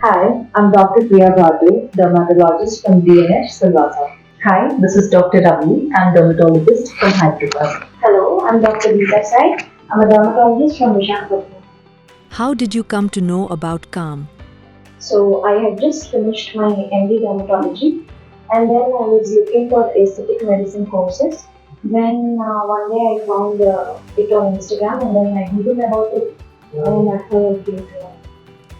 Hi, I'm Dr. Priya Bhardu, dermatologist from DNH, Silvassa. Hi, this is Dr. Ravi. I'm dermatologist from Hyderabad. Hello, I'm Dr. Geeta Sai. I'm a dermatologist from Visakhapatnam. How did you come to know about Calm? So, I had just finished my MD dermatology and then I was looking for aesthetic medicine courses. Then one day I found it on Instagram and then I googled about it and that's how I came to know.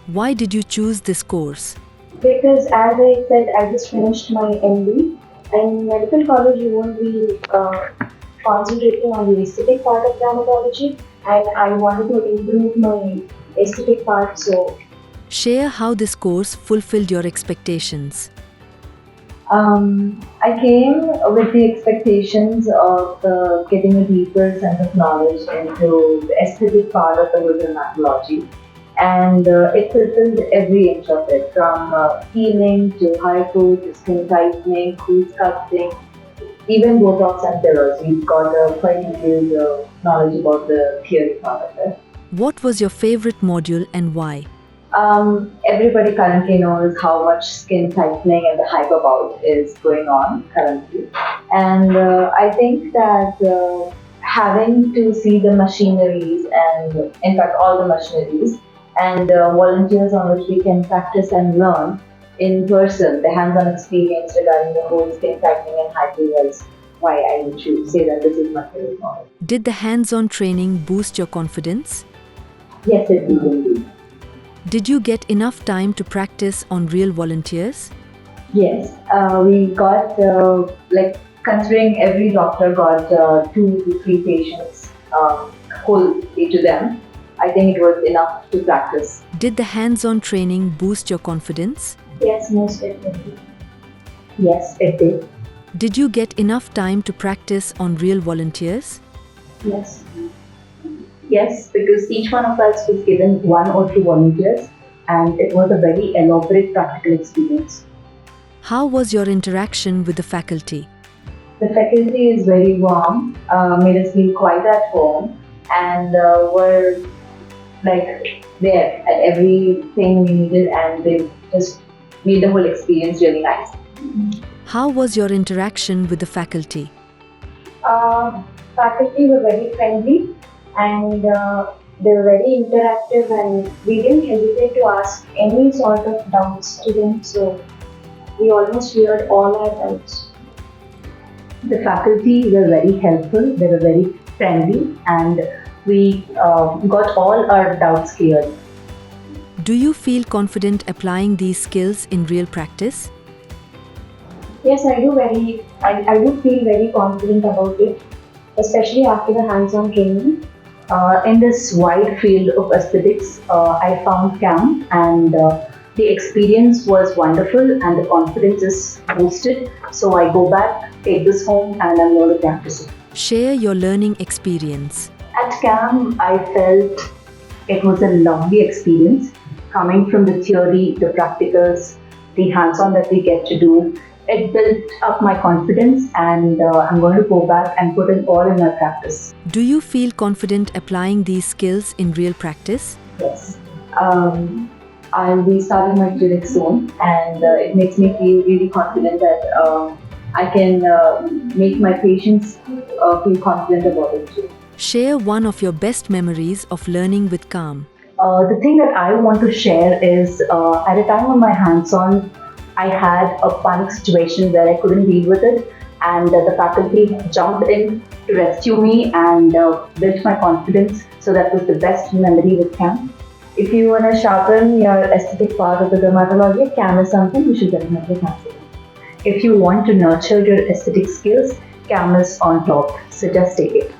Why did you choose this course? Because as I said, I just finished my MD. In medical college, you won't be concentrating on the aesthetic part of dermatology, and I wanted to improve my aesthetic part. So, Share how this course fulfilled your expectations. I came with the expectations of getting a deeper sense of knowledge into the aesthetic part of the dermatology, and it fulfilled every inch of it, from healing to hypo to skin tightening, cool sculpting, even Botox and fillers. We've got a quite detailed knowledge about the theory part of it. What was your favorite module and why? Everybody currently knows how much skin tightening and the hyperbout is going on currently. And I think that having to see the machineries and, in fact, all the machineries and volunteers on which we can practice and learn in person, the hands-on experience regarding the whole skin tightening and hypo was why I would say that this is my favorite model. Did the hands-on training boost your confidence? Yes, it did indeed. Did you get enough time to practice on real volunteers? Yes, we got considering every doctor got 2 to 3 patients whole day to them. I think it was enough to practice. Did the hands-on training boost your confidence? yes, most definitely. Yes, it did. Did you get enough time to practice on real volunteers? Yes. Yes, because each one of us was given 1 or 2 volunteers, and it was a very elaborate practical experience. How was your interaction with the faculty? The faculty is very warm, made us feel quite at home, and were like there at everything we needed, and they just made the whole experience really nice. How was your interaction with the faculty? Faculty were very friendly and they were very interactive, and we didn't hesitate to ask any sort of doubts to them. So, we almost cleared all our doubts. The faculty were very helpful, they were very friendly, and we got all our doubts cleared. Do you feel confident applying these skills in real practice? Yes, I do feel very confident about it, especially after the hands-on training. In this wide field of aesthetics, I found CAM, and the experience was wonderful and the confidence is boosted. So I go back, take this home, and I'm going to practice it. Share your learning experience. At CAM, I felt it was a lovely experience coming from the theory, the practicals, the hands-on that we get to do. It built up my confidence, and I'm going to go back and put it all in my practice. Do you feel confident applying these skills in real practice? Yes. I'll be starting my clinic soon, and it makes me feel really confident that I can make my patients feel confident about it too. Share one of your best memories of learning with Calm. The thing that I want to share is at a time of my hands-on, I had a panic situation where I couldn't deal with it, and the faculty jumped in to rescue me and built my confidence. So that was the best memory with CAM. If you want to sharpen your aesthetic part of the dermatology, CAM is something you should definitely consider. If you want to nurture your aesthetic skills, CAM is on top. So just take it.